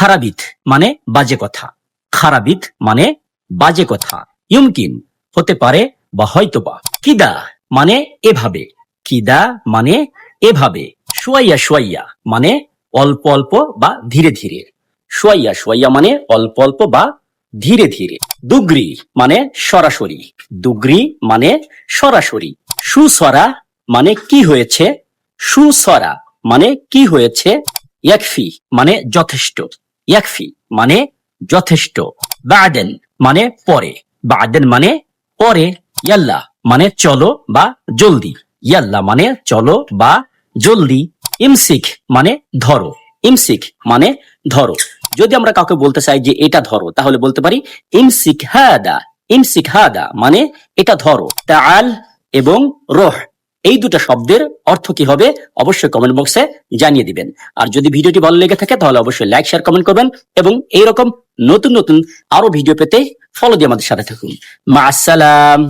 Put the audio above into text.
খারাবিত মানে বাজে কথা, খারাবিত মানে বাজে কথা। ইউমকিন হতে পারে বা হয়তোবা। কিদা মানে এভাবে, কিদা মানে এভাবে। শুয়াইয়া শুয়াইয়া মানে অল্প অল্প বা ধীরে ধীরে, শুয়াইয়া শুয়াইয়া মানে অল্প অল্প বা ধীরে ধীরে। দুগ্রি মানে সরাসরি, দুগ্রি মানে সরাসরি। সুসরা মানে কি হয়েছে, সুসরা মানে কি হয়েছে। ইয়াকফি মানে যথেষ্ট, ইয়াকফি মানে যথেষ্ট। বাদেন মানে পরে, বাদেন মানে পরে। ইয়াল্লা মানে চলো বা জলদি, ইয়াল্লা মানে চলো বা জলদি। ইমসিক মানে ধরো, ইমসিক মানে ধরো। যদি আমরা কাউকে বলতে চাই যে এটা ধরো, তাহলে বলতে পারি ইমসিক হাদা, ইমসিক হাদা মানে এটা ধরো। তাআল এবং রোহ এই দুটো শব্দের অর্থ কি হবে অবশ্যই কমেন্ট বক্সে জানিয়ে দিবেন। আর যদি ভিডিওটি ভালো লেগে থাকে তাহলে অবশ্যই লাইক শেয়ার কমেন্ট করবেন এবং এইরকম নতুন নতুন আরো ভিডিও পেতে ফলো দিয়ে আমাদের সাথে থাকুন। মা আসসালাম।